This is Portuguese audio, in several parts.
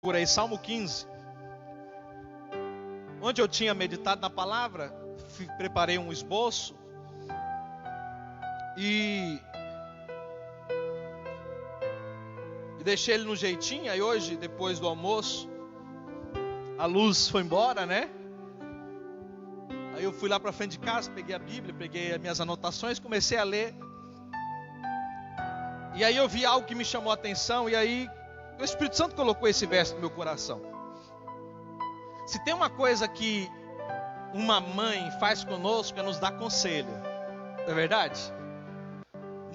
por aí, Salmo 15. Onde eu tinha meditado na palavra, preparei um esboço. E deixei ele no jeitinho. Aí hoje, depois do almoço, a luz foi embora, né? Aí eu fui lá para frente de casa, peguei a Bíblia, peguei as minhas anotações, comecei a ler. E aí eu vi algo que me chamou a atenção, e aí o Espírito Santo colocou esse verso no meu coração. Se tem uma coisa que uma mãe faz conosco, é nos dar conselho. Não é verdade?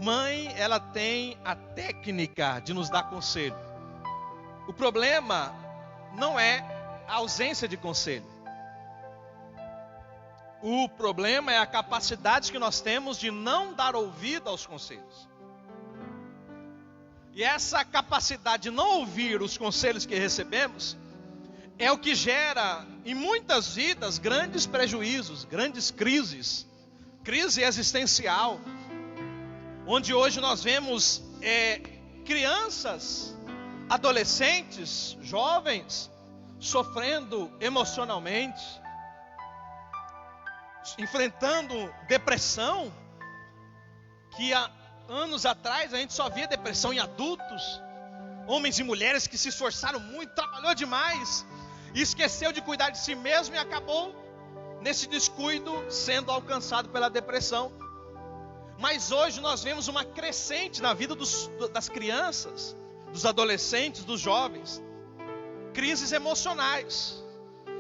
Mãe, ela tem a técnica de nos dar conselho. O problema não é a ausência de conselho. O problema é a capacidade que nós temos de não dar ouvido aos conselhos. E essa capacidade de não ouvir os conselhos que recebemos é o que gera em muitas vidas grandes prejuízos, grandes crises, crise existencial, onde hoje nós vemos crianças, adolescentes, jovens sofrendo emocionalmente, enfrentando depressão, que há anos atrás a gente só via depressão em adultos, homens e mulheres que se esforçaram muito, trabalhou demais, e esqueceu de cuidar de si mesmo e acabou nesse descuido sendo alcançado pela depressão. Mas hoje nós vemos uma crescente na vida das crianças, dos adolescentes, dos jovens, crises emocionais.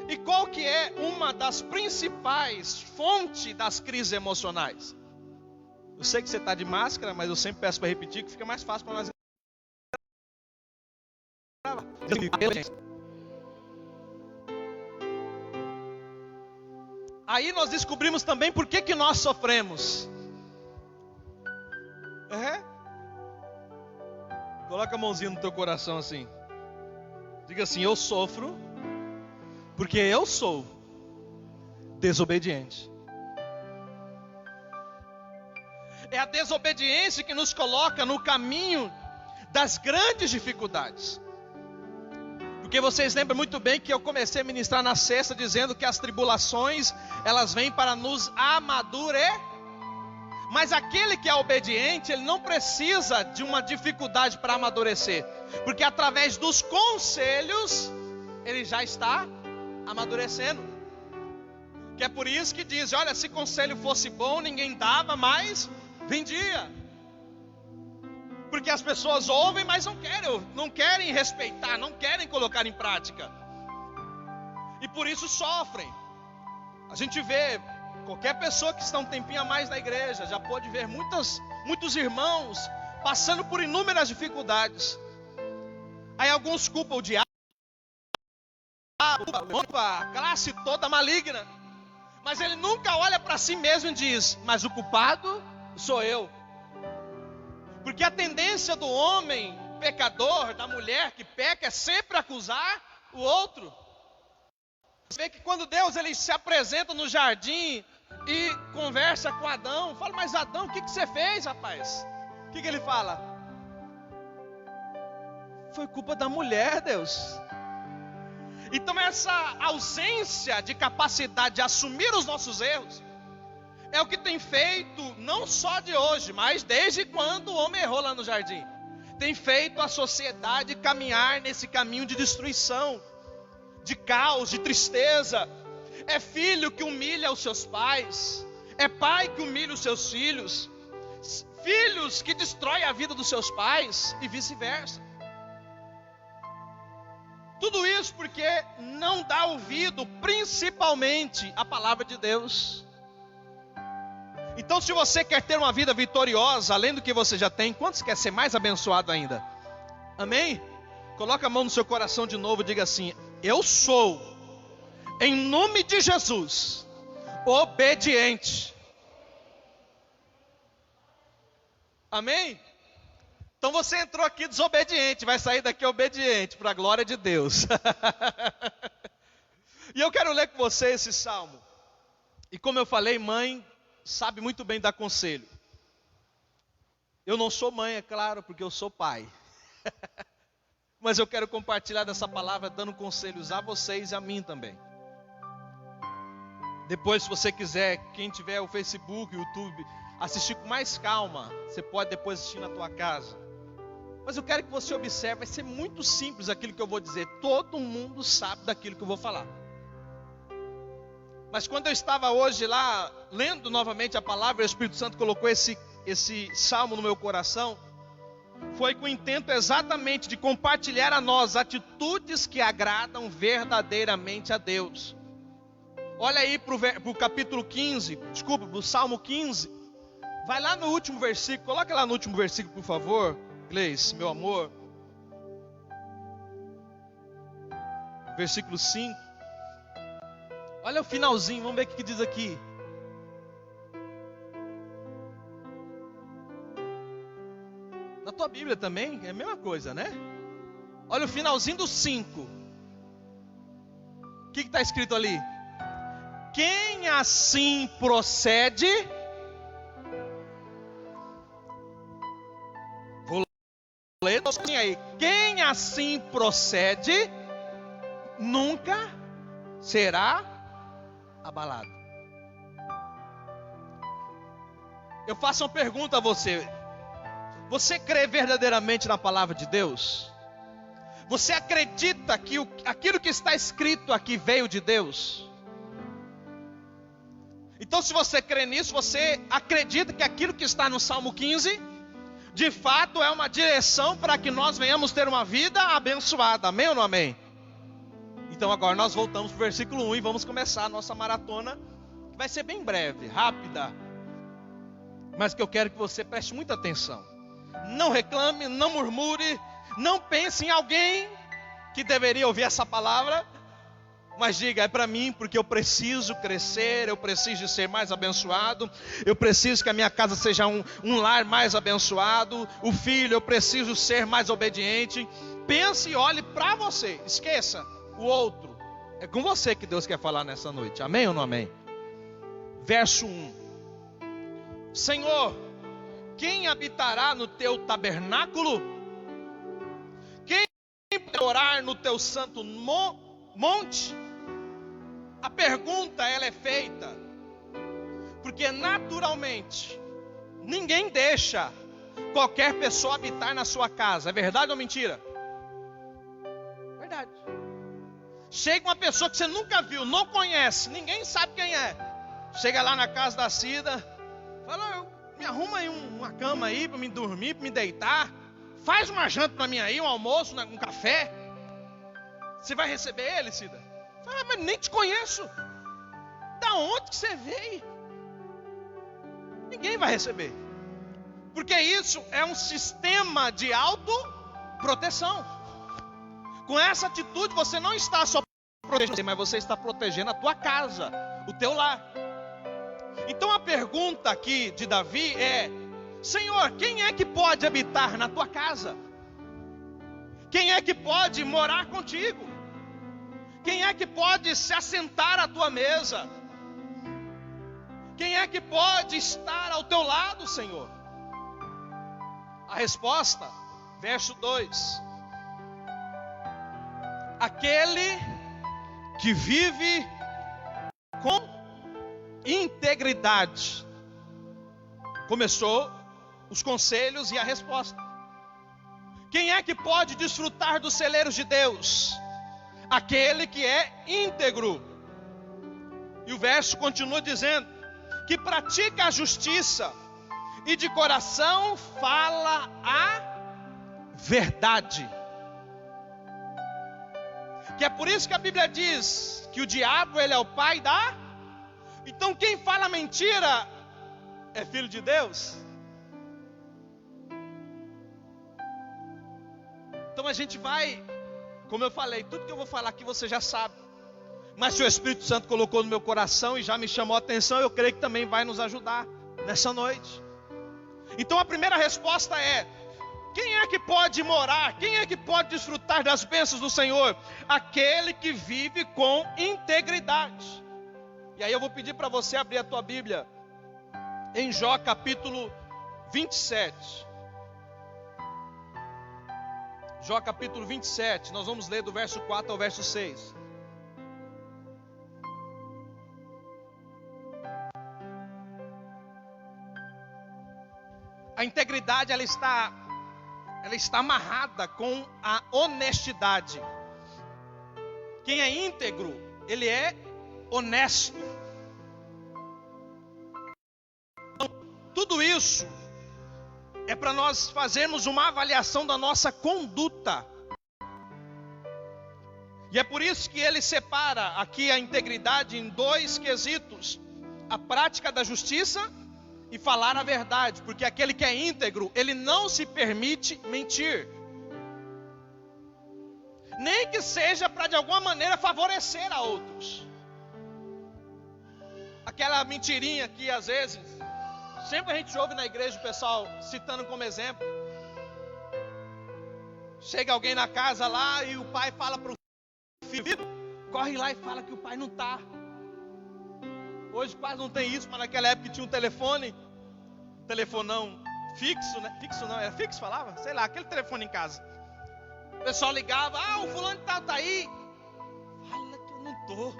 E qual que é uma das principais fontes das crises emocionais? Eu sei que você está de máscara, mas eu sempre peço para repetir, que fica mais fácil para nós. Aí nós descobrimos também por que nós sofremos. Coloca a mãozinha no teu coração assim. Diga assim: eu sofro porque eu sou desobediente. É a desobediência que nos coloca no caminho das grandes dificuldades. Porque vocês lembram muito bem que eu comecei a ministrar na sexta dizendo que as tribulações, elas vêm para nos amadurecer. Mas aquele que é obediente, ele não precisa de uma dificuldade para amadurecer. Porque através dos conselhos, ele já está amadurecendo. Que é por isso que diz: olha, se conselho fosse bom, ninguém dava, mas vendia. Porque as pessoas ouvem, mas não querem respeitar, não querem colocar em prática. E por isso sofrem. A gente vê, qualquer pessoa que está um tempinho a mais na igreja, já pode ver muitos irmãos passando por inúmeras dificuldades. Aí alguns culpam o diabo, a classe toda maligna. Mas ele nunca olha para si mesmo e diz: mas o culpado sou eu. Porque a tendência do homem pecador, da mulher que peca, é sempre acusar o outro. Você vê que quando Deus ele se apresenta no jardim e conversa com Adão, fala: mas Adão, o que você fez, rapaz? O que ele fala? Foi culpa da mulher, Deus. Então essa ausência de capacidade de assumir os nossos erros é o que tem feito, não só de hoje, mas desde quando o homem errou lá no jardim, tem feito a sociedade caminhar nesse caminho de destruição, de caos, de tristeza. É filho que humilha os seus pais, é pai que humilha os seus filhos, filhos que destroem a vida dos seus pais e vice-versa. Tudo isso porque não dá ouvido principalmente à palavra de Deus. Então, se você quer ter uma vida vitoriosa, além do que você já tem, quantos quer ser mais abençoado ainda? Amém? Coloca a mão no seu coração de novo e diga assim: eu sou, em nome de Jesus, obediente. Amém? Então você entrou aqui desobediente, vai sair daqui obediente, para a glória de Deus. E eu quero ler com você esse salmo. E como eu falei, mãe sabe muito bem dar conselho. Eu não sou mãe, é claro, porque eu sou pai. Mas eu quero compartilhar dessa palavra dando conselhos a vocês e a mim também. Depois, se você quiser, quem tiver o Facebook, o YouTube, assistir com mais calma, você pode depois assistir na tua casa. Mas eu quero que você observe, vai ser muito simples aquilo que eu vou dizer. Todo mundo sabe daquilo que eu vou falar. Mas quando eu estava hoje lá, lendo novamente a palavra, o Espírito Santo colocou esse salmo no meu coração. Foi com o intento exatamente de compartilhar a nós atitudes que agradam verdadeiramente a Deus. Olha aí para o capítulo 15, desculpa, para o Salmo 15. Vai lá no último versículo, coloca lá no último versículo, por favor, Gleice, meu amor. Versículo 5. Olha o finalzinho, vamos ver o que diz aqui. Na tua Bíblia também é a mesma coisa, né? Olha o finalzinho do 5. O que está escrito ali? Quem assim procede... Vou ler aí. Quem assim procede, nunca será abalado. Eu faço uma pergunta a você. Você crê verdadeiramente na palavra de Deus? Você acredita que aquilo que está escrito aqui veio de Deus? Então, se você crê nisso, você acredita que aquilo que está no Salmo 15, de fato é uma direção para que nós venhamos ter uma vida abençoada. Amém ou não amém? Então agora nós voltamos para o versículo 1 e vamos começar a nossa maratona, que vai ser bem breve, rápida, mas que eu quero que você preste muita atenção. Não reclame, não murmure, não pense em alguém que deveria ouvir essa palavra, mas diga, é para mim, porque eu preciso crescer, eu preciso ser mais abençoado, eu preciso que a minha casa seja um lar mais abençoado, o filho, eu preciso ser mais obediente. Pense e olhe para você, esqueça o outro. É com você que Deus quer falar nessa noite, amém ou não amém? Verso 1. Senhor, quem habitará no teu tabernáculo? Quem pode morar no teu santo monte? A pergunta ela é feita porque naturalmente ninguém deixa qualquer pessoa habitar na sua casa. É verdade ou mentira? Verdade. Chega uma pessoa que você nunca viu, não conhece, ninguém sabe quem é. Chega lá na casa da Cida, fala, me arruma aí uma cama aí para me dormir, para me deitar. Faz uma janta para mim aí, um almoço, um café. Você vai receber ele, Cida? Fala, mas nem te conheço. Da onde que você veio? Ninguém vai receber. Porque isso é um sistema de autoproteção. Com essa atitude você não está só protegendo, mas você está protegendo a tua casa, o teu lar. Então a pergunta aqui de Davi é: Senhor, quem é que pode habitar na tua casa? Quem é que pode morar contigo? Quem é que pode se assentar à tua mesa? Quem é que pode estar ao teu lado, Senhor? A resposta, verso 2: aquele que vive com integridade. Começou os conselhos e a resposta. Quem é que pode desfrutar dos celeiros de Deus? Aquele que é íntegro. E o verso continua dizendo: que pratica a justiça e de coração fala a verdade. Que é por isso que a Bíblia diz que o diabo ele é o pai da... Então quem fala mentira é filho de Deus? Então a gente vai, como eu falei, tudo que eu vou falar aqui você já sabe. Mas se o Espírito Santo colocou no meu coração e já me chamou a atenção, eu creio que também vai nos ajudar nessa noite. Então a primeira resposta é: quem é que pode morar? Quem é que pode desfrutar das bênçãos do Senhor? Aquele que vive com integridade. E aí eu vou pedir para você abrir a tua Bíblia em Jó capítulo 27. Jó capítulo 27, nós vamos ler do verso 4 ao verso 6. A integridade ela está amarrada com a honestidade. Quem é íntegro, ele é honesto. Então, tudo isso é para nós fazermos uma avaliação da nossa conduta. E é por isso que ele separa aqui a integridade em dois quesitos: a prática da justiça e falar a verdade. Porque aquele que é íntegro, ele não se permite mentir, nem que seja para de alguma maneira favorecer a outros. Aquela mentirinha que às vezes sempre a gente ouve na igreja o pessoal citando como exemplo. Chega alguém na casa lá e o pai fala para o filho: corre lá e fala que o pai não está. Hoje quase não tem isso, mas naquela época tinha um telefonão fixo, né? Fixo não, era fixo falava? Sei lá, aquele telefone em casa. O pessoal ligava: o fulano tá aí. Fala que eu não estou.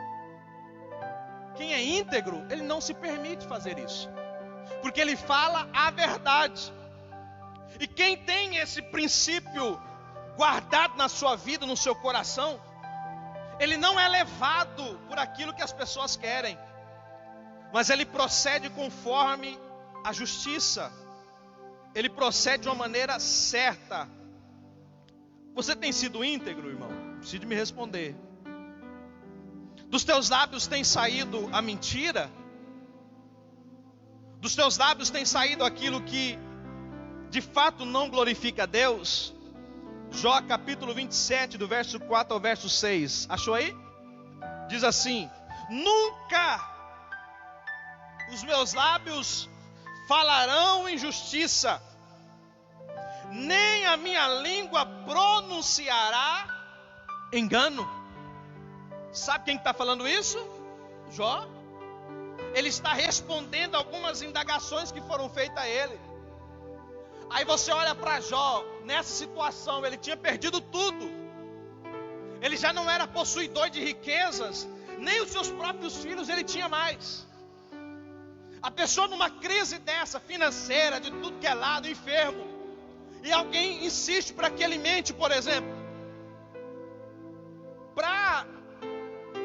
Quem é íntegro, ele não se permite fazer isso, porque ele fala a verdade. E quem tem esse princípio guardado na sua vida, no seu coração, ele não é levado por aquilo que as pessoas querem, mas ele procede conforme a justiça. Ele procede de uma maneira certa. Você tem sido íntegro, irmão? Precisa me responder. Dos teus lábios tem saído a mentira? Dos teus lábios tem saído aquilo que de fato não glorifica a Deus? Jó capítulo 27, do verso 4 ao verso 6. Achou aí? Diz assim: nunca os meus lábios falarão injustiça, nem a minha língua pronunciará engano. Sabe quem está falando isso? Jó. Ele está respondendo algumas indagações que foram feitas a ele. Aí você olha para Jó, nessa situação, ele tinha perdido tudo. Ele já não era possuidor de riquezas, nem os seus próprios filhos ele tinha mais. A pessoa numa crise dessa, financeira, de tudo que é lado, enfermo, e alguém insiste para que ele mente, por exemplo, para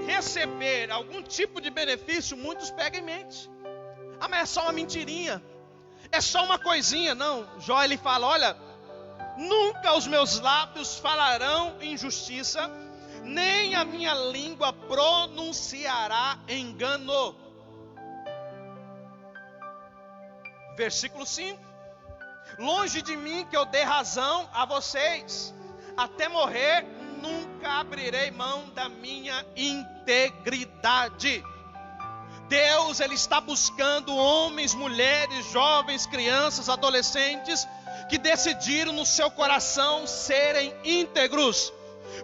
receber algum tipo de benefício, muitos pegam e mentem. Mas é só uma mentirinha, é só uma coisinha. Não, Jó ele fala: olha, nunca os meus lábios falarão injustiça, nem a minha língua pronunciará engano. Versículo 5: longe de mim que eu dê razão a vocês, até morrer nunca abrirei mão da minha integridade. Deus ele está buscando homens, mulheres, jovens, crianças, adolescentes que decidiram no seu coração serem íntegros,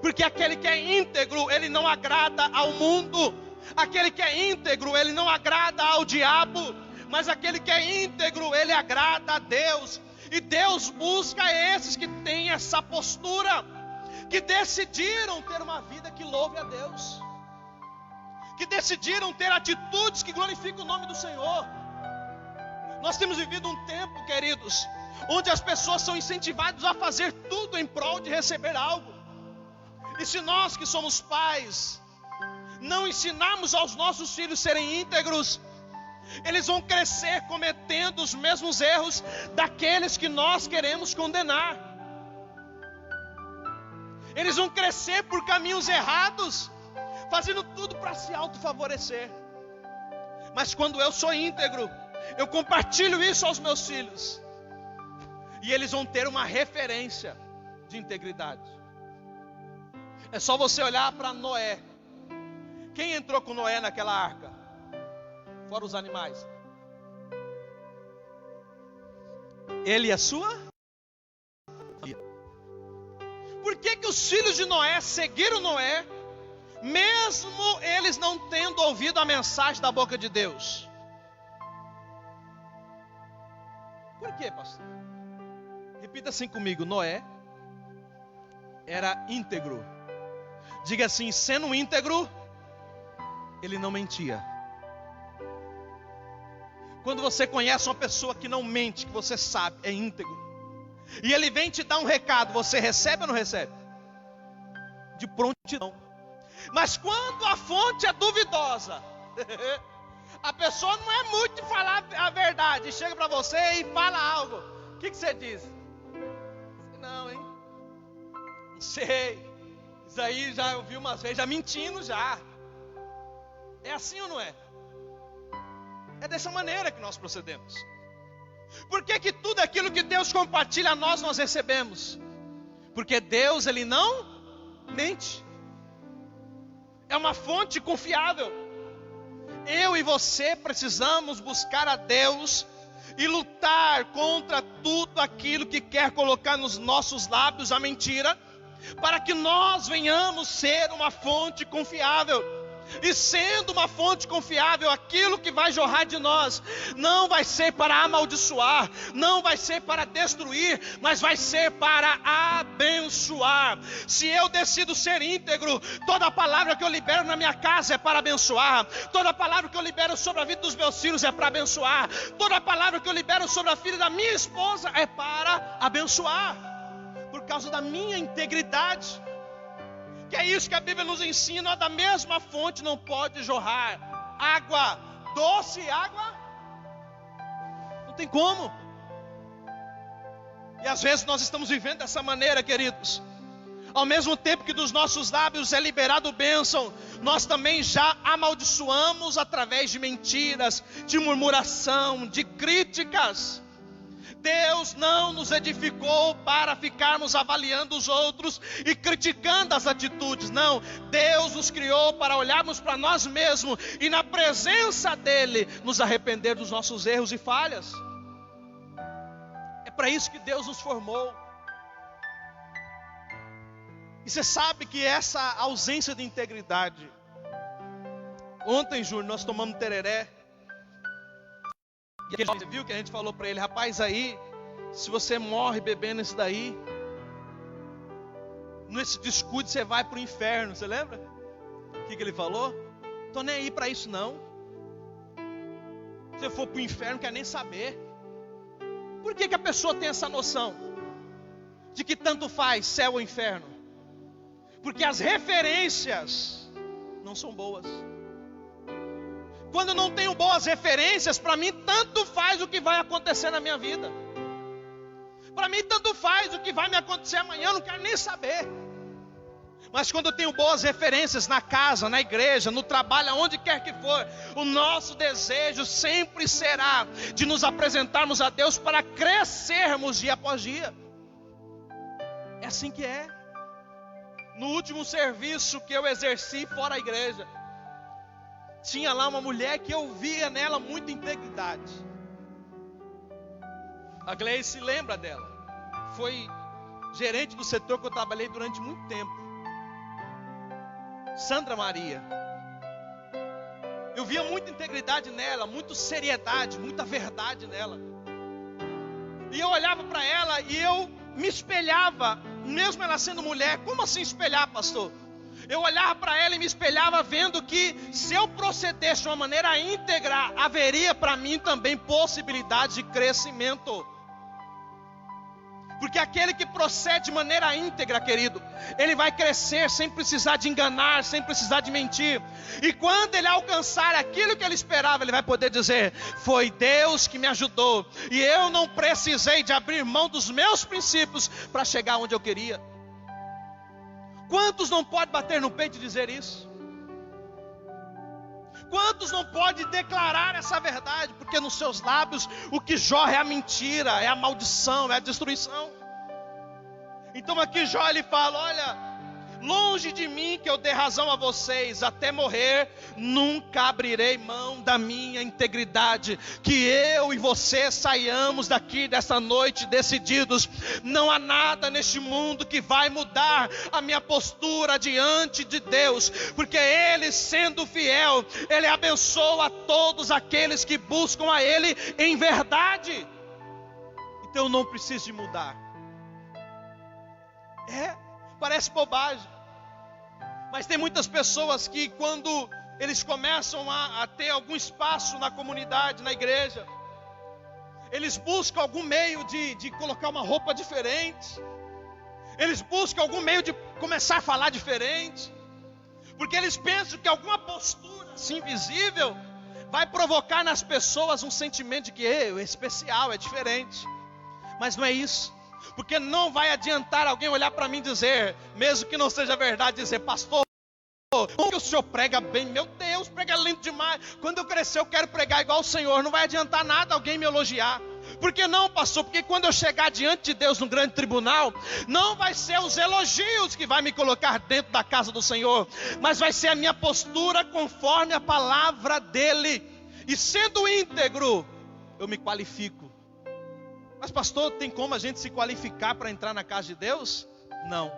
porque aquele que é íntegro, ele não agrada ao mundo. Aquele que é íntegro, ele não agrada ao diabo, mas aquele que é íntegro, ele agrada a Deus. E Deus busca esses que têm essa postura, que decidiram ter uma vida que louve a Deus, que decidiram ter atitudes que glorificam o nome do Senhor. Nós temos vivido um tempo, queridos, onde as pessoas são incentivadas a fazer tudo em prol de receber algo. E se nós que somos pais não ensinarmos aos nossos filhos serem íntegros, eles vão crescer cometendo os mesmos erros daqueles que nós queremos condenar. Eles vão crescer por caminhos errados, fazendo tudo para se autofavorecer. Mas quando eu sou íntegro, eu compartilho isso aos meus filhos, e eles vão ter uma referência de integridade. É só você olhar para Noé. Quem entrou com Noé naquela arca? Fora os animais. Ele e a sua? Por que os filhos de Noé seguiram Noé, mesmo eles não tendo ouvido a mensagem da boca de Deus? Por quê, pastor? Repita assim comigo: Noé era íntegro. Diga assim: sendo íntegro, ele não mentia. Quando você conhece uma pessoa que não mente, que você sabe, é íntegro, e ele vem te dar um recado, você recebe ou não recebe? De prontidão. Mas quando a fonte é duvidosa, a pessoa não é muito de falar a verdade, chega para você e fala algo, o que você diz? Não, hein? Não sei. Isso aí já ouvi umas vezes, já mentindo já. É assim ou não é? É dessa maneira que nós procedemos. Por que tudo aquilo que Deus compartilha a nós recebemos? Porque Deus, Ele não mente. É uma fonte confiável. Eu e você precisamos buscar a Deus e lutar contra tudo aquilo que quer colocar nos nossos lábios a mentira, para que nós venhamos ser uma fonte confiável. E sendo uma fonte confiável, aquilo que vai jorrar de nós não vai ser para amaldiçoar, não vai ser para destruir, mas vai ser para abençoar. Se eu decido ser íntegro, toda palavra que eu libero na minha casa é para abençoar, toda palavra que eu libero sobre a vida dos meus filhos é para abençoar, toda palavra que eu libero sobre a filha da minha esposa é para abençoar, por causa da minha integridade. Que é isso que a Bíblia nos ensina: da mesma fonte não pode jorrar água doce e água, não tem como. E às vezes nós estamos vivendo dessa maneira, queridos. Ao mesmo tempo que dos nossos lábios é liberado bênção, nós também já amaldiçoamos através de mentiras, de murmuração, de críticas. Deus não nos edificou para ficarmos avaliando os outros e criticando as atitudes. Não, Deus nos criou para olharmos para nós mesmos e na presença dEle nos arrepender dos nossos erros e falhas. É para isso que Deus nos formou. E você sabe que essa ausência de integridade, ontem, Júnior, nós tomamos tereré. E você viu que a gente falou para ele: rapaz, aí, se você morre bebendo isso daí, nesse descuido você vai para o inferno. Você lembra? O que ele falou? Estou nem aí para isso não. Se eu for para o inferno, não quero nem saber. Por que a pessoa tem essa noção de que tanto faz céu ou inferno? Porque as referências não são boas. Quando eu não tenho boas referências, para mim tanto faz o que vai acontecer na minha vida. Para mim tanto faz o que vai me acontecer amanhã, eu não quero nem saber. Mas quando eu tenho boas referências na casa, na igreja, no trabalho, aonde quer que for, o nosso desejo sempre será de nos apresentarmos a Deus para crescermos dia após dia. É assim que é. No último serviço que eu exerci fora a igreja, tinha lá uma mulher que eu via nela muita integridade. A Gleice lembra dela. Foi gerente do setor que eu trabalhei durante muito tempo. Sandra Maria. Eu via muita integridade nela, muita seriedade, muita verdade nela. E eu olhava para ela e eu me espelhava, mesmo ela sendo mulher. Como assim espelhar, pastor? Eu olhava para ela e me espelhava, vendo que se eu procedesse de uma maneira íntegra, haveria para mim também possibilidade de crescimento. Porque aquele que procede de maneira íntegra, querido, ele vai crescer sem precisar de enganar, sem precisar de mentir. E quando ele alcançar aquilo que ele esperava, ele vai poder dizer: foi Deus que me ajudou, e eu não precisei de abrir mão dos meus princípios para chegar onde eu queria. Quantos não podem bater no peito e dizer isso? Quantos não podem declarar essa verdade? Porque nos seus lábios o que jorra é a mentira, é a maldição, é a destruição. Então aqui Jó ele fala: olha, longe de mim que eu dê razão a vocês, até morrer nunca abrirei mão da minha integridade. Que eu e você saiamos daqui dessa noite decididos: não há nada neste mundo que vai mudar a minha postura diante de Deus, porque Ele, sendo fiel, Ele abençoa todos aqueles que buscam a Ele em verdade. Então eu não preciso de mudar. Parece bobagem. Mas tem muitas pessoas que quando eles começam a ter algum espaço na comunidade, na igreja, eles buscam algum meio de colocar uma roupa diferente. Eles buscam algum meio de começar a falar diferente. Porque eles pensam que alguma postura assim visível vai provocar nas pessoas um sentimento de que é especial, é diferente. Mas não é isso. Porque não vai adiantar alguém olhar para mim e dizer, mesmo que não seja verdade, dizer, pastor, como que o senhor prega bem? Meu Deus, prega lindo demais. Quando eu crescer eu quero pregar igual o Senhor. Não vai adiantar nada alguém me elogiar. Por que não, pastor? Porque quando eu chegar diante de Deus no grande tribunal, não vai ser os elogios que vai me colocar dentro da casa do Senhor, mas vai ser a minha postura conforme a palavra dEle. E sendo íntegro, eu me qualifico. Mas pastor, tem como a gente se qualificar para entrar na casa de Deus? Não.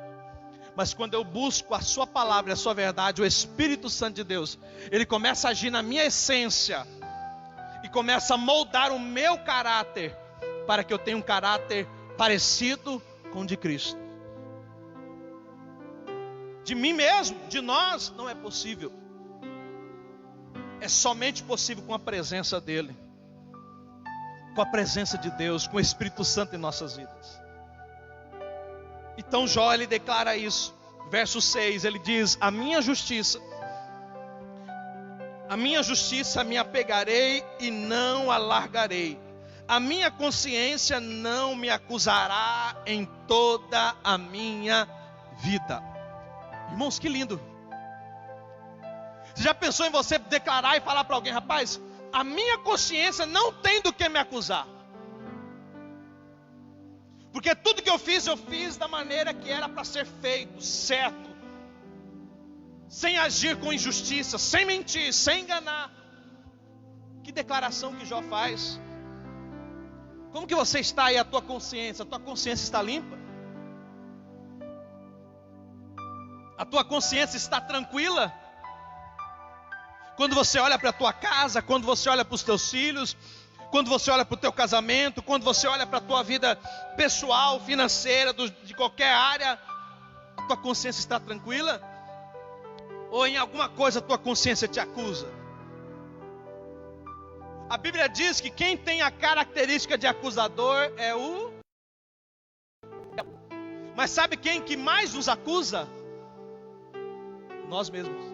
Mas quando eu busco a sua palavra e a sua verdade, o Espírito Santo de Deus, ele começa a agir na minha essência e começa a moldar o meu caráter, para que eu tenha um caráter parecido com o de Cristo. De mim mesmo, de nós, não é possível. É somente possível com a presença dEle, com a presença de Deus, com o Espírito Santo em nossas vidas. Então Jó, ele declara isso, verso 6, ele diz, a minha justiça me apegarei e não a largarei. A minha consciência não me acusará em toda a minha vida. Irmãos, que lindo. Você já pensou em você declarar e falar para alguém, rapaz, a minha consciência não tem do que me acusar. Porque tudo que eu fiz da maneira que era para ser feito, certo. Sem agir com injustiça, sem mentir, sem enganar. Que declaração que Jó faz. Como que você está aí, a tua consciência? A tua consciência está limpa? A tua consciência está tranquila? Quando você olha para a tua casa, quando você olha para os teus filhos, quando você olha para o teu casamento, quando você olha para a tua vida pessoal, financeira, de qualquer área, a tua consciência está tranquila? Ou em alguma coisa a tua consciência te acusa? A Bíblia diz que quem tem a característica de acusador é o... Mas sabe quem que mais nos acusa? Nós mesmos.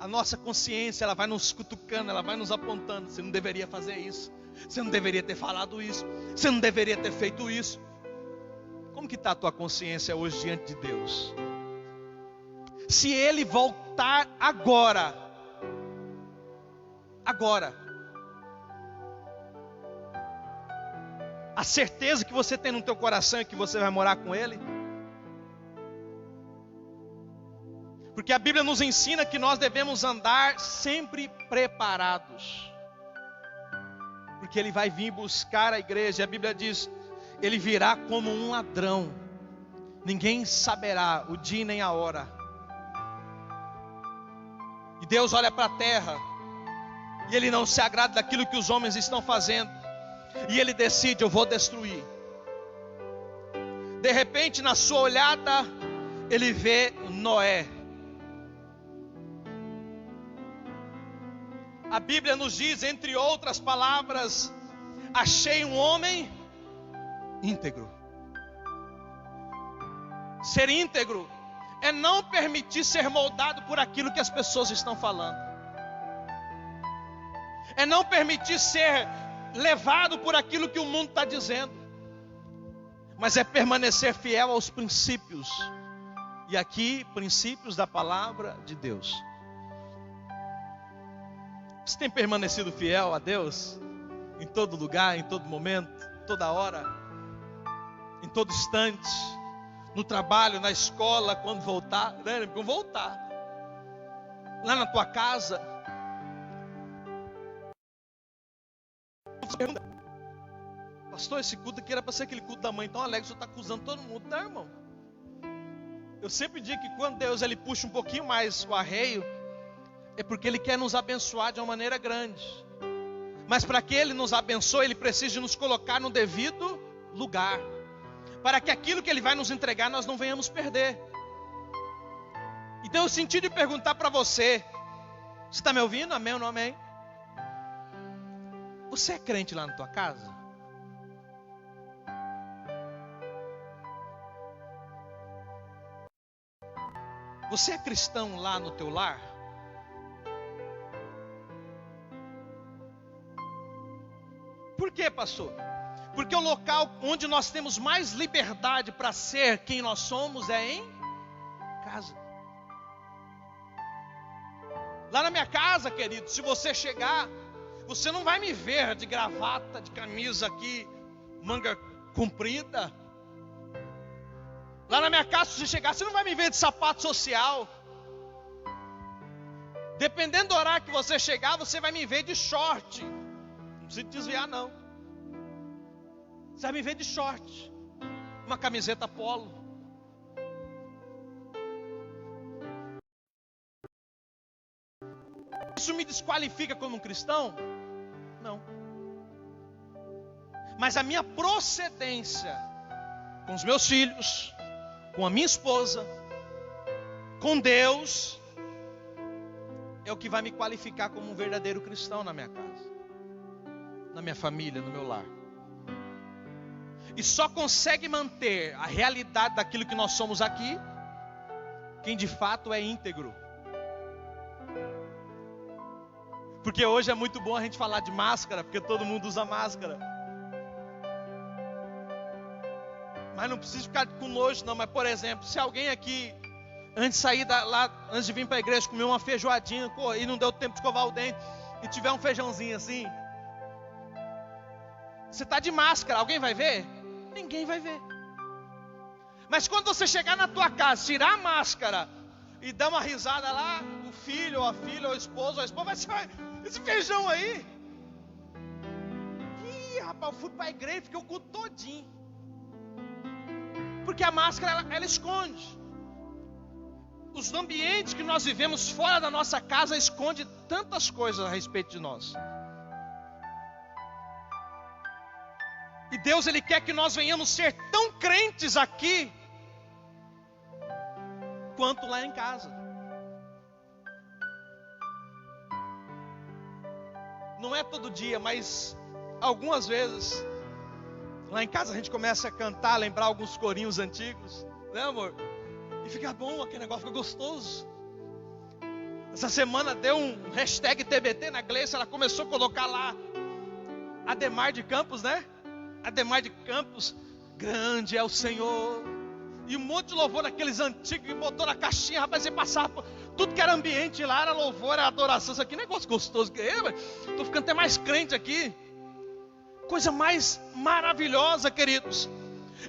A nossa consciência, ela vai nos cutucando, ela vai nos apontando. Você não deveria fazer isso. Você não deveria ter falado isso. Você não deveria ter feito isso. Como que está a tua consciência hoje diante de Deus? Se Ele voltar agora, a certeza que você tem no teu coração é que você vai morar com Ele? Porque a Bíblia nos ensina que nós devemos andar sempre preparados. Porque Ele vai vir buscar a igreja. A Bíblia diz, Ele virá como um ladrão. Ninguém saberá o dia nem a hora. E Deus olha para a terra. E Ele não se agrada daquilo que os homens estão fazendo. E Ele decide, eu vou destruir. De repente, na sua olhada, Ele vê Noé. A Bíblia nos diz, entre outras palavras, achei um homem íntegro. Ser íntegro é não permitir ser moldado por aquilo que as pessoas estão falando. É não permitir ser levado por aquilo que o mundo está dizendo. Mas é permanecer fiel aos princípios. E aqui, princípios da palavra de Deus. Você tem permanecido fiel a Deus? Em todo lugar, em todo momento, toda hora, em todo instante, no trabalho, na escola, quando voltar, né? Quando voltar, lá na tua casa. Pastor, esse culto aqui era para ser aquele culto da mãe tão alegre, o senhor está acusando todo mundo, tá, irmão? Eu sempre digo que quando Deus ele puxa um pouquinho mais o arreio, é porque Ele quer nos abençoar de uma maneira grande. Mas para que Ele nos abençoe, Ele precisa de nos colocar no devido lugar. para que aquilo que Ele vai nos entregar nós não venhamos perder. Então eu senti de perguntar para você está me ouvindo? Amém ou não amém? Você é crente lá na tua casa? Você é cristão lá no teu lar? Por quê, pastor? Porque o local onde nós temos mais liberdade para ser quem nós somos é em casa. Lá na minha casa, querido, se você chegar, você não vai me ver de gravata, de camisa aqui, manga comprida. Lá na minha casa, se você chegar, você não vai me ver de sapato social. Dependendo do horário que você chegar, você vai me ver de short. Não precisa desviar, não. Você vai me ver de short, uma camiseta polo. Isso me desqualifica como um cristão? Não. Mas a minha procedência com os meus filhos, com a minha esposa, com Deus, é o que vai me qualificar como um verdadeiro cristão na minha casa, na minha família, no meu lar. E só consegue manter a realidade daquilo que nós somos aqui quem de fato é íntegro. Porque hoje é muito bom a gente falar de máscara, porque todo mundo usa máscara. Mas não precisa ficar com nojo não. Mas por exemplo, se alguém aqui antes de sair lá, antes de vir para a igreja, comer uma feijoadinha e não deu tempo de escovar o dente, e tiver um feijãozinho assim, você está de máscara, alguém vai ver? Ninguém vai ver. Mas quando você chegar na tua casa, tirar a máscara e dar uma risada lá, o filho, ou a filha, ou o esposo, ou a esposa, vai ser, esse feijão aí. Ih, rapaz, eu fui para a igreja e fiquei o cu todinho. Porque a máscara, ela esconde. Os ambientes que nós vivemos fora da nossa casa esconde tantas coisas a respeito de nós. E Deus, Ele quer que nós venhamos ser tão crentes aqui quanto lá em casa. Não é todo dia, mas algumas vezes lá em casa a gente começa a cantar, lembrar alguns corinhos antigos, né, amor? E fica bom, aquele negócio fica gostoso. Essa semana deu um hashtag TBT na Gleice, ela começou a colocar lá Ademar de Campos, né? Ademar de Campos, grande é o Senhor. E um monte de louvor daqueles antigos que botou na caixinha, rapaz, você passava, tudo que era ambiente lá, era louvor, era adoração. Isso aqui é negócio gostoso. Estou ficando até mais crente aqui. Coisa mais maravilhosa, queridos,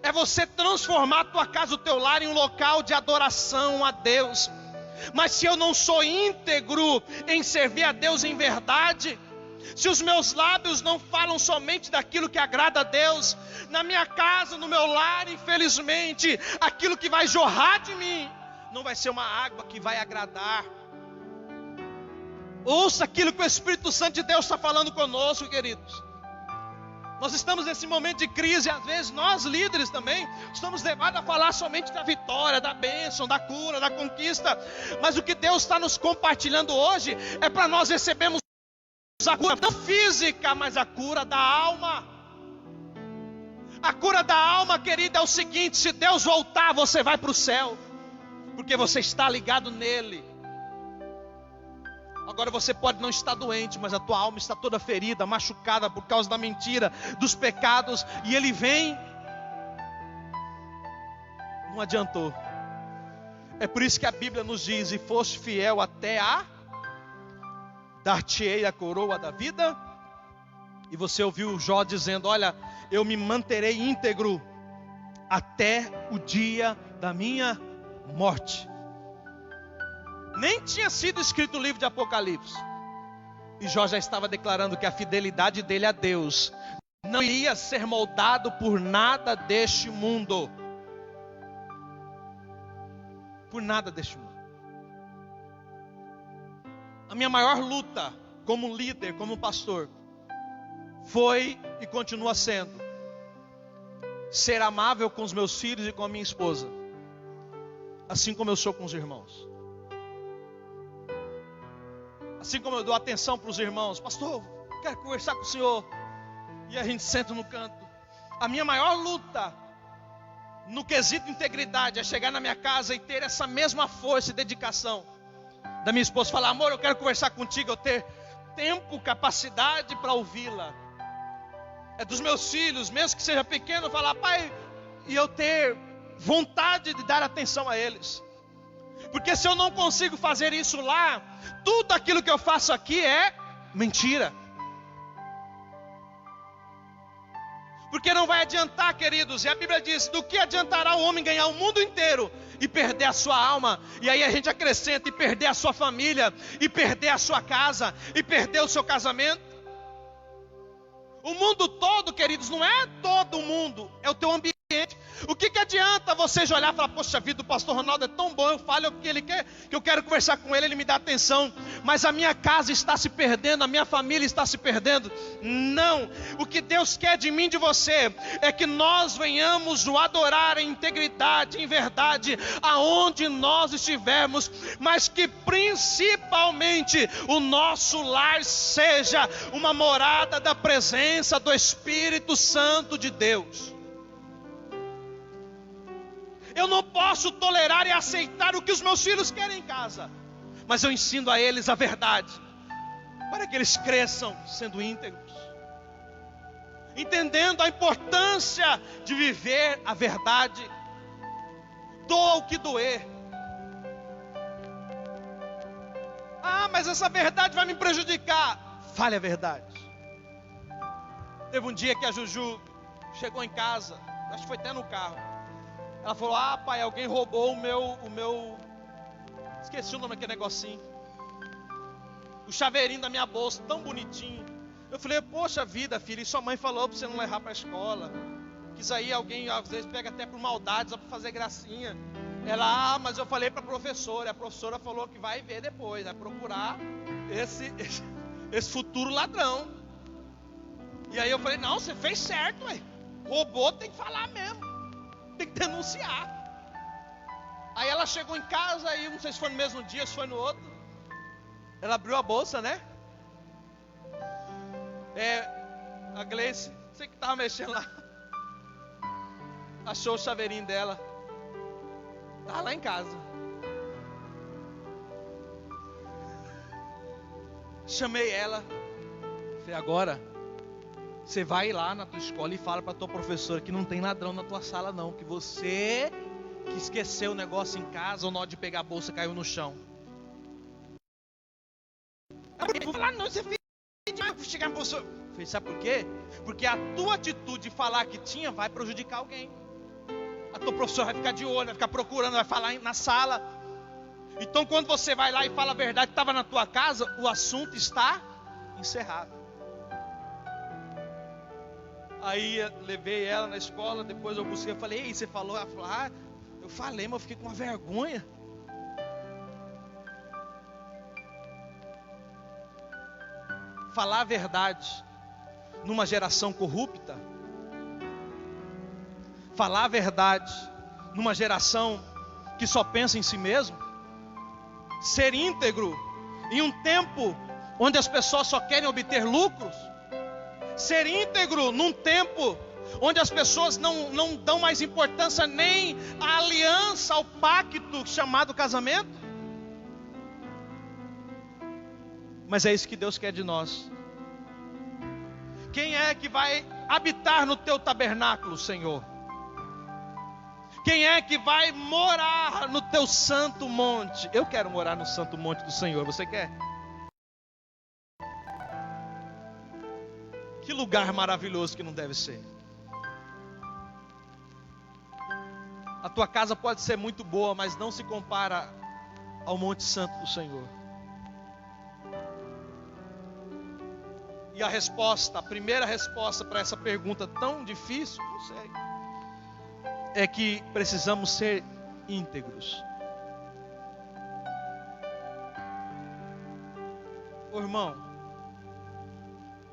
é você transformar a tua casa, o teu lar em um local de adoração a Deus. Mas se eu não sou íntegro em servir a Deus em verdade, se os meus lábios não falam somente daquilo que agrada a Deus, na minha casa, no meu lar, infelizmente, aquilo que vai jorrar de mim, não vai ser uma água que vai agradar. Ouça aquilo que o Espírito Santo de Deus está falando conosco, queridos. Nós estamos nesse momento de crise, e às vezes nós líderes também estamos levados a falar somente da vitória, da bênção, da cura, da conquista. Mas o que Deus está nos compartilhando hoje é para nós recebermos a cura não física, mas a cura da alma. A cura da alma, querida, é o seguinte: se Deus voltar, você vai para o céu, porque você está ligado nele. Agora você pode não estar doente, mas a tua alma está toda ferida, machucada por causa da mentira, dos pecados, e ele vem, não adiantou. É por isso que a Bíblia nos diz: e foste fiel até a dar-te-ei a coroa da vida. E você ouviu Jó dizendo: olha, eu me manterei íntegro até o dia da minha morte. Nem tinha sido escrito o livro de Apocalipse, e Jó já estava declarando que a fidelidade dele a Deus não iria ser moldado por nada deste mundo. Por nada deste mundo. A minha maior luta como líder, como pastor, foi e continua sendo ser amável com os meus filhos e com a minha esposa, assim como eu sou com os irmãos. Assim como eu dou atenção para os irmãos. Pastor, quero conversar com o senhor. E a gente senta no canto. A minha maior luta no quesito integridade é chegar na minha casa e ter essa mesma força e dedicação da minha esposa. Falar, amor, eu quero conversar contigo. Eu ter tempo, capacidade para ouvi-la. É dos meus filhos, mesmo que seja pequeno, falar, pai, e eu ter vontade de dar atenção a eles. Porque se eu não consigo fazer isso lá, tudo aquilo que eu faço aqui é mentira. Porque não vai adiantar, queridos. E a Bíblia diz, do que adiantará o homem ganhar o mundo inteiro e perder a sua alma? E aí a gente acrescenta, e perder a sua família, e perder a sua casa, e perder o seu casamento. O mundo todo, queridos, não é todo o mundo, é o teu ambiente. O que adianta você olhar e falar, poxa vida, o pastor Ronaldo é tão bom, eu falo o que ele quer, que eu quero conversar com ele, ele me dá atenção, mas a minha casa está se perdendo, a minha família está se perdendo. Não, o que Deus quer de mim e de você, é que nós venhamos o adorar em integridade, em verdade, aonde nós estivermos, mas que principalmente o nosso lar seja uma morada da presença do Espírito Santo de Deus. Eu não posso tolerar e aceitar o que os meus filhos querem em casa, mas eu ensino a eles a verdade, para que eles cresçam sendo íntegros, entendendo a importância de viver a verdade, doa o que doer. Ah, mas essa verdade vai me prejudicar. Fale a verdade. Teve um dia que a Juju chegou em casa, acho que foi até no carro. Ela falou, pai, alguém roubou o meu... Esqueci o nome daquele negocinho. O chaveirinho da minha bolsa, tão bonitinho. Eu falei, poxa vida, filha, e sua mãe falou para você não levar para a escola. Que isso aí alguém às vezes pega até por maldade, só para fazer gracinha. Ela, mas eu falei para a professora falou que vai ver depois, vai procurar esse futuro ladrão. E aí eu falei, não, você fez certo, ué. Roubou, tem que falar mesmo. Tem que denunciar. Aí ela chegou em casa, aí não sei se foi no mesmo dia, se foi no outro. Ela abriu a bolsa, né? A Gleice, você que estava mexendo lá, achou o chaveirinho dela. Estava lá em casa. Chamei ela. Falei, agora você vai lá na tua escola e fala para a tua professora que não tem ladrão na tua sala não, que você que esqueceu o negócio em casa, ou na hora de pegar a bolsa caiu no chão. Eu vou falar, não, você fez demais, vou chegar na professora. Eu falei, sabe por quê? Porque a tua atitude de falar que tinha vai prejudicar alguém. A tua professora vai ficar de olho, vai ficar procurando, vai falar na sala. Então quando você vai lá e fala a verdade que estava na tua casa, o assunto está encerrado. Aí levei ela na escola, depois eu busquei, eu falei, ei, você falou? Ela falou, eu falei, mas eu fiquei com uma vergonha. Falar a verdade numa geração corrupta, falar a verdade numa geração que só pensa em si mesmo, ser íntegro em um tempo onde as pessoas só querem obter lucros, ser íntegro num tempo onde as pessoas não dão mais importância nem à aliança, ao pacto chamado casamento. Mas é isso que Deus quer de nós. Quem é que vai habitar no teu tabernáculo, Senhor? Quem é que vai morar no teu santo monte? Eu quero morar no santo monte do Senhor, você quer? Que lugar maravilhoso que não deve ser. A tua casa pode ser muito boa, mas não se compara ao Monte Santo do Senhor. E a resposta, a primeira resposta para essa pergunta tão difícil, não sei, é que precisamos ser íntegros. Ô irmão,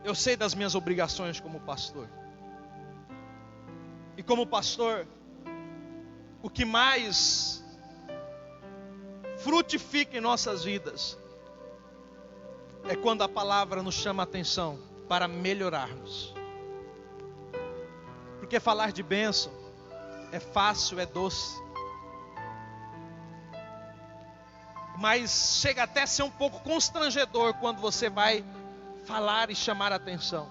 eu sei das minhas obrigações como pastor. E como pastor, o que mais frutifica em nossas vidas é quando a palavra nos chama a atenção para melhorarmos. Porque falar de bênção é fácil, é doce, mas chega até a ser um pouco constrangedor quando você vai falar e chamar a atenção.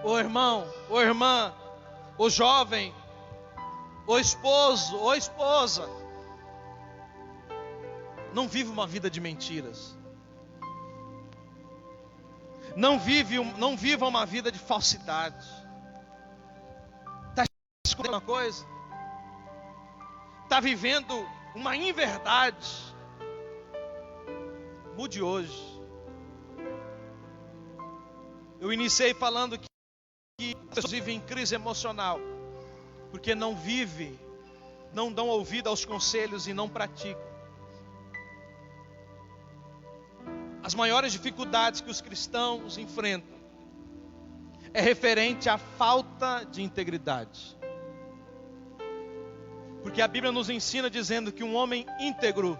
Ô irmão, ô irmã, ô jovem, ô esposo, ô esposa, não vive uma vida de mentiras. Não viva uma vida de falsidade. Está escondendo uma coisa? Está vivendo uma inverdade? Mude hoje. Eu iniciei falando que as pessoas vivem em crise emocional porque não dão ouvido aos conselhos e não praticam. As maiores dificuldades que os cristãos enfrentam é referente à falta de integridade. Porque a Bíblia nos ensina dizendo que um homem íntegro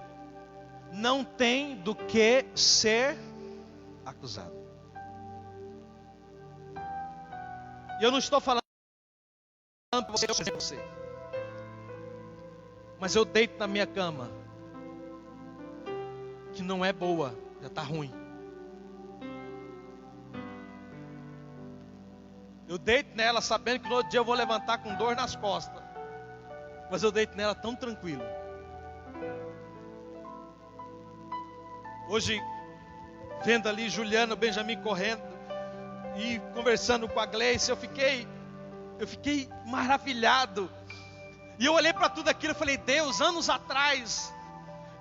não tem do que ser acusado. E eu não estou falando para você, mas eu deito na minha cama que não é boa, já está ruim. Eu deito nela sabendo que no outro dia eu vou levantar com dor nas costas, mas eu deito nela tão tranquilo. Hoje, vendo ali Juliano, Benjamin correndo e conversando com a Gleice, eu fiquei maravilhado. E eu olhei para tudo aquilo e falei: Deus, anos atrás,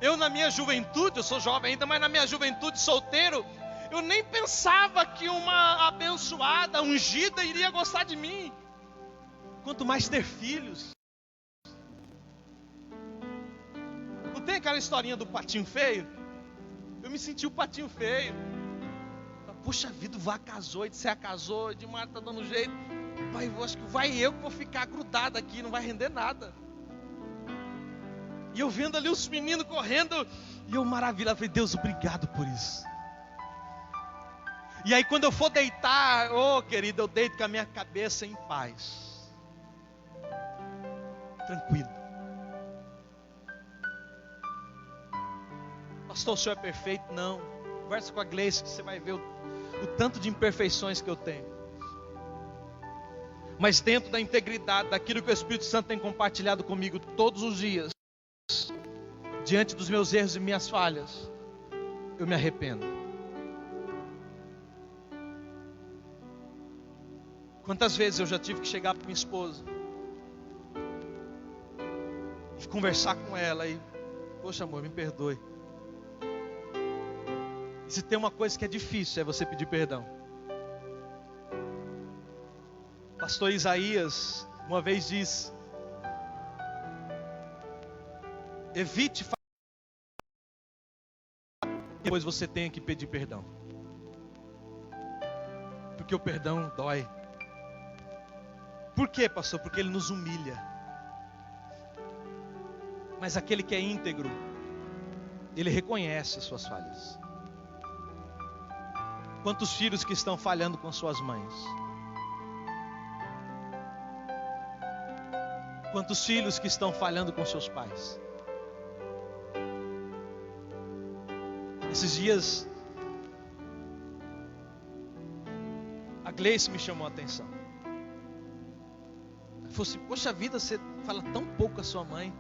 eu na minha juventude, eu sou jovem ainda, mas na minha juventude solteiro, eu nem pensava que uma abençoada, ungida iria gostar de mim. Quanto mais ter filhos. Não tem aquela historinha do patinho feio? Eu me senti o patinho feio. Puxa vida, o Vá casou, Edicé casou, Edmar está dando jeito. Pai, eu acho que eu que vou ficar grudado aqui, não vai render nada. E eu vendo ali os meninos correndo, e eu maravilhado, falei: Deus, obrigado por isso. E aí quando eu for deitar, querido, eu deito com a minha cabeça em paz, tranquilo. Pastor, o senhor é perfeito? Não. Conversa com a Gleice que você vai ver o tanto de imperfeições que eu tenho. Mas dentro da integridade, daquilo que o Espírito Santo tem compartilhado comigo todos os dias, diante dos meus erros e minhas falhas, eu me arrependo. Quantas vezes eu já tive que chegar para minha esposa e conversar com ela e: poxa amor, me perdoe. E se tem uma coisa que é difícil, é você pedir perdão. Pastor Isaías uma vez disse: evite falar, depois você tenha que pedir perdão, porque o perdão dói. Por quê, pastor? Porque ele nos humilha. Mas aquele que é íntegro, ele reconhece as suas falhas. Quantos filhos que estão falhando com suas mães? Quantos filhos que estão falhando com seus pais? Esses dias, a Gleice me chamou a atenção. Ela falou assim: poxa vida, você fala tão pouco com a sua mãe.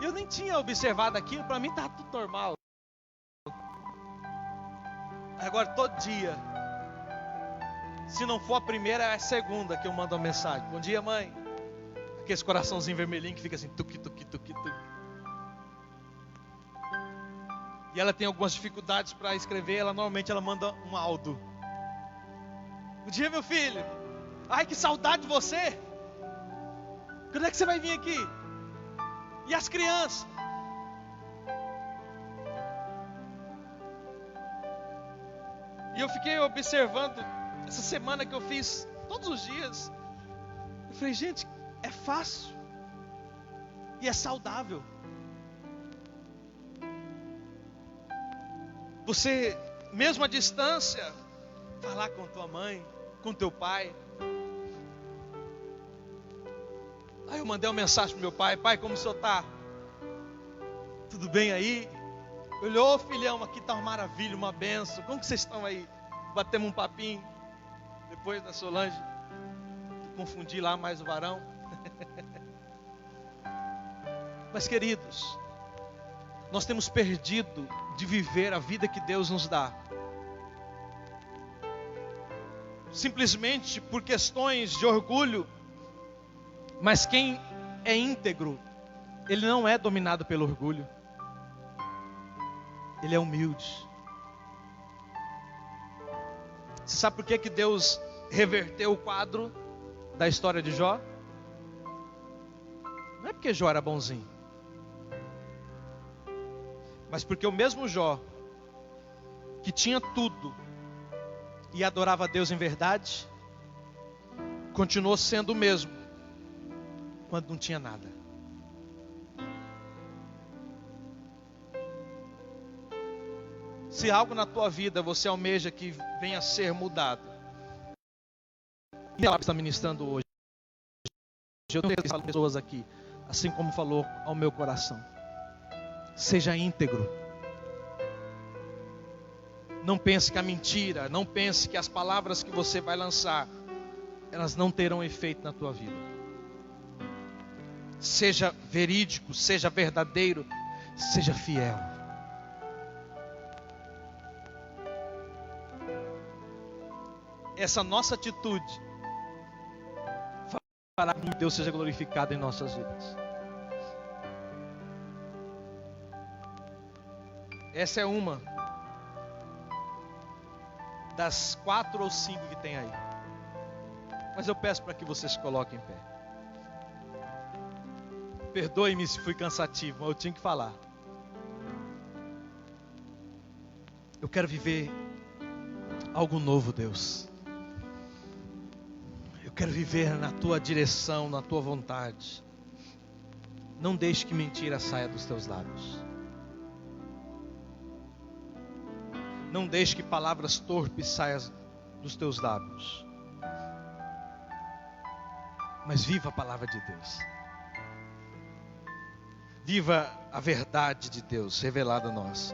Eu nem tinha observado aquilo, para mim estava tudo normal. Agora todo dia, se não for a primeira, é a segunda que eu mando uma mensagem: bom dia, mãe. Aqueles coraçãozinho vermelhinho que fica assim, tuqui, tuqui, tuqui, tuqui. E ela tem algumas dificuldades para escrever. Normalmente ela manda um áudio: bom dia, meu filho. Ai, que saudade de você. Quando é que você vai vir aqui? E as crianças? E eu fiquei observando essa semana que eu fiz todos os dias. Eu falei, gente, é fácil e é saudável. Você, mesmo à distância, falar com tua mãe, com teu pai. Aí eu mandei uma mensagem pro meu pai: pai, como o senhor está? Tudo bem aí? Olhou, filhão, aqui está uma maravilha, uma benção. Como que vocês estão aí? Batemos um papinho. Depois da Solange, confundi lá mais o varão. Mas queridos, nós temos perdido de viver a vida que Deus nos dá, simplesmente por questões de orgulho. Mas quem é íntegro, ele não é dominado pelo orgulho, ele é humilde. Você sabe por que Deus reverteu o quadro da história de Jó? Não é porque Jó era bonzinho, mas porque o mesmo Jó, que tinha tudo e adorava a Deus em verdade, continuou sendo o mesmo quando não tinha nada. Se algo na tua vida você almeja que venha a ser mudado, e ela está ministrando hoje, eu tenho pessoas aqui, assim como falou ao meu coração: seja íntegro. Não pense que a mentira, não pense que as palavras que você vai lançar, elas não terão efeito na tua vida. Seja verídico, seja verdadeiro, seja fiel. Essa nossa atitude fará com que Deus seja glorificado em nossas vidas. Essa é uma das 4 ou 5 que tem aí. Mas eu peço para que vocês se coloquem em pé. Perdoe-me se fui cansativo, mas eu tinha que falar. Eu quero viver algo novo, Deus. Eu quero viver na tua direção, na tua vontade. Não deixe que mentira saia dos teus lábios. Não deixe que palavras torpes saiam dos teus lábios. Mas viva a palavra de Deus. Viva a verdade de Deus revelada a nós.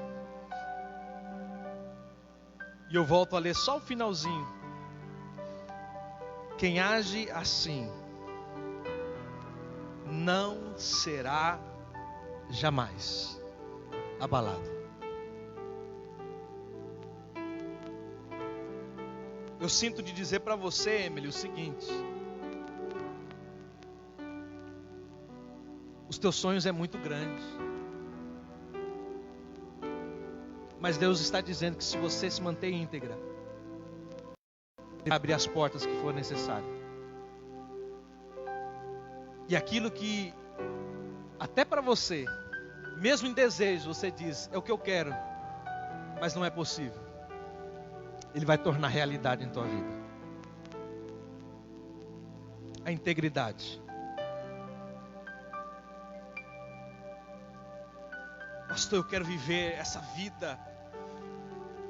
E eu volto a ler só o finalzinho. Quem age assim não será jamais abalado. Eu sinto de dizer para você, Emily, o seguinte: os teus sonhos é muito grande, mas Deus está dizendo que se você se manter íntegra, Ele vai abrir as portas que for necessário. E aquilo que até para você, mesmo em desejo, você diz, é o que eu quero, mas não é possível, Ele vai tornar realidade em tua vida. A integridade. Pastor, eu quero viver essa vida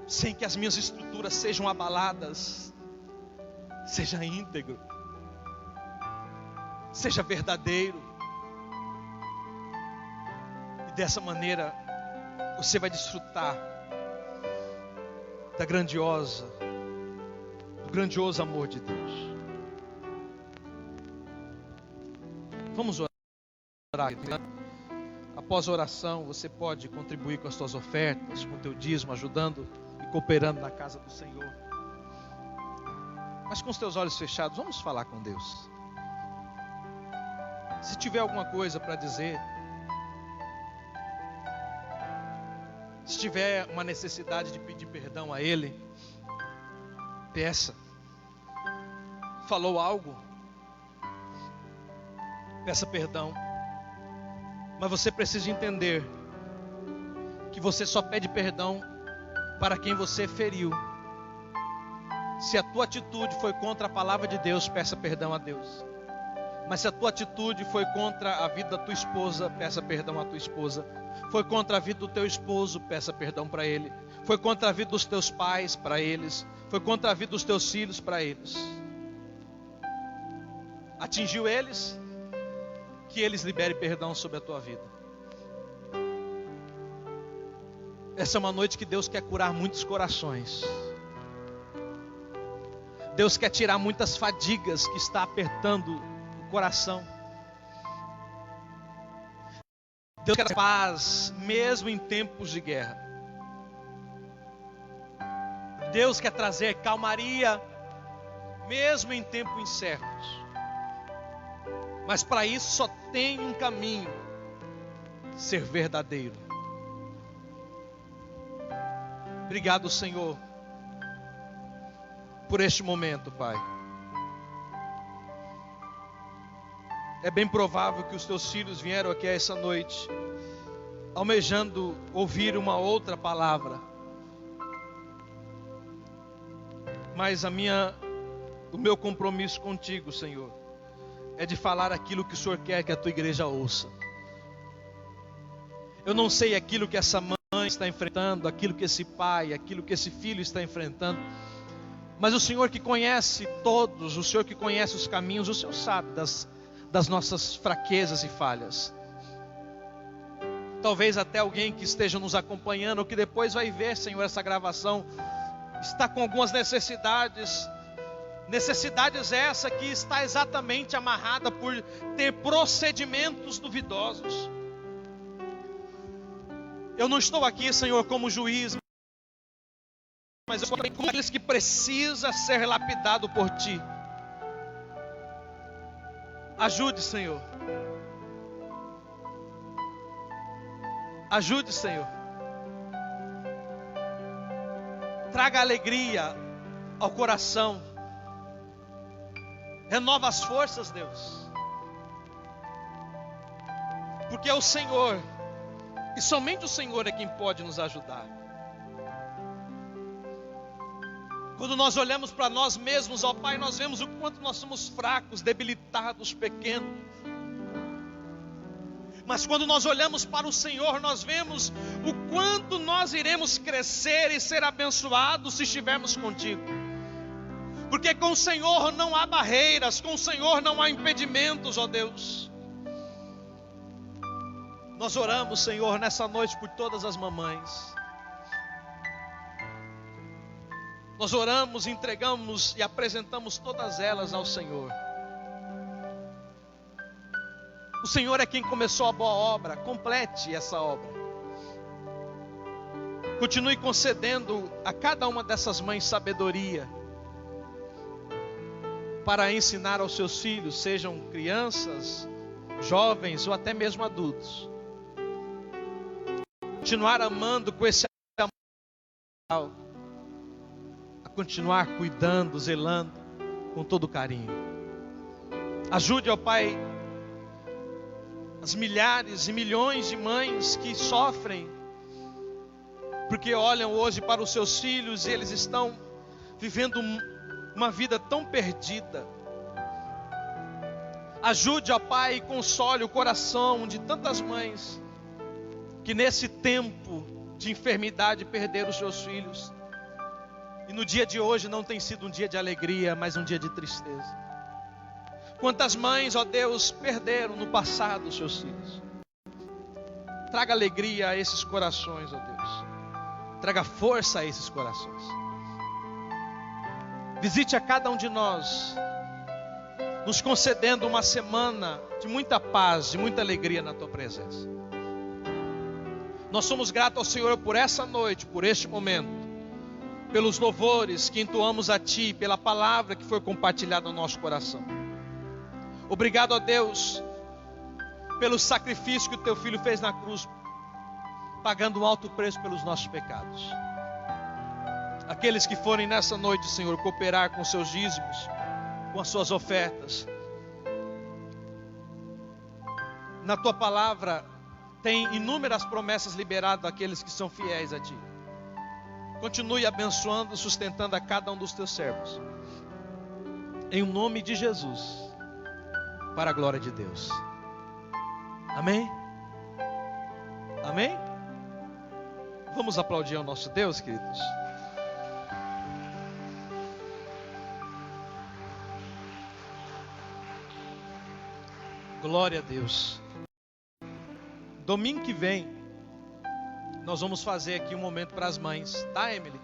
sem que as minhas estruturas sejam abaladas. Seja íntegro. Seja verdadeiro. E dessa maneira você vai desfrutar do grandioso amor de Deus. Vamos orar. Após a oração, você pode contribuir com as suas ofertas, com o teu dízimo, ajudando e cooperando na casa do Senhor. Mas com os teus olhos fechados, vamos falar com Deus. Se tiver alguma coisa para dizer, se tiver uma necessidade de pedir perdão a Ele, peça. Falou algo, peça perdão. Mas você precisa entender que você só pede perdão para quem você feriu. Se a tua atitude foi contra a palavra de Deus, peça perdão a Deus. Mas se a tua atitude foi contra a vida da tua esposa, peça perdão à tua esposa. Foi contra a vida do teu esposo, peça perdão para ele. Foi contra a vida dos teus pais, para eles. Foi contra a vida dos teus filhos, para eles. Atingiu eles, que eles liberem perdão sobre a tua vida. Essa é uma noite que Deus quer curar muitos corações. Deus quer tirar muitas fadigas que está apertando o coração. Deus quer paz, mesmo em tempos de guerra. Deus quer trazer calmaria, mesmo em tempos incertos. Mas para isso só tem um caminho: ser verdadeiro. Obrigado, Senhor, por este momento, Pai. É bem provável que os teus filhos vieram aqui essa noite almejando ouvir uma outra palavra. Mas o meu compromisso contigo, Senhor, é de falar aquilo que o Senhor quer que a tua igreja ouça. Eu não sei aquilo que essa mãe está enfrentando, aquilo que esse pai, aquilo que esse filho está enfrentando. Mas o Senhor que conhece todos, o Senhor que conhece os caminhos, o Senhor sabe das nossas fraquezas e falhas. Talvez até alguém que esteja nos acompanhando, ou que depois vai ver, Senhor, essa gravação, está com algumas necessidades. Necessidades essa que está exatamente amarrada por ter procedimentos duvidosos. Eu não estou aqui, Senhor, como juiz, mas eu estou aqui como aqueles que precisa ser lapidado por Ti. Ajude, Senhor. Ajude, Senhor. Traga alegria ao coração. Renova as forças, Deus. Porque é o Senhor, e somente o Senhor é quem pode nos ajudar. Quando nós olhamos para nós mesmos, ó Pai, nós vemos o quanto nós somos fracos, debilitados, pequenos. Mas quando nós olhamos para o Senhor, nós vemos o quanto nós iremos crescer e ser abençoados se estivermos contigo. Porque com o Senhor não há barreiras, com o Senhor não há impedimentos, ó Deus. Nós oramos, Senhor, nessa noite por todas as mamães. Nós oramos, entregamos e apresentamos todas elas ao Senhor. O Senhor é quem começou a boa obra, complete essa obra. Continue concedendo a cada uma dessas mães sabedoria para ensinar aos seus filhos, sejam crianças, jovens ou até mesmo adultos. Continuar amando com esse amor, a continuar cuidando, zelando com todo carinho. Ajude, ó Pai, as milhares e milhões de mães que sofrem porque olham hoje para os seus filhos e eles estão vivendo uma vida tão perdida. Ajude, ó Pai, e console o coração de tantas mães que nesse tempo de enfermidade perderam os seus filhos. E no dia de hoje não tem sido um dia de alegria, mas um dia de tristeza. Quantas mães, ó Deus, perderam no passado os seus filhos. Traga alegria a esses corações, ó Deus. Traga força a esses corações. Visite a cada um de nós, nos concedendo uma semana de muita paz, de muita alegria na Tua presença. Nós somos gratos ao Senhor por essa noite, por este momento, pelos louvores que entoamos a Ti, pela palavra que foi compartilhada no nosso coração. Obrigado a Deus pelo sacrifício que o Teu Filho fez na cruz, pagando um alto preço pelos nossos pecados. Aqueles que forem nessa noite, Senhor, cooperar com seus dízimos, com as suas ofertas, na Tua palavra tem inúmeras promessas liberadas àqueles que são fiéis a Ti. Continue abençoando, sustentando a cada um dos teus servos. Em nome de Jesus. Para a glória de Deus. Amém? Amém? Vamos aplaudir ao nosso Deus, queridos. Glória a Deus. Domingo que vem, nós vamos fazer aqui um momento para as mães, tá, Emily?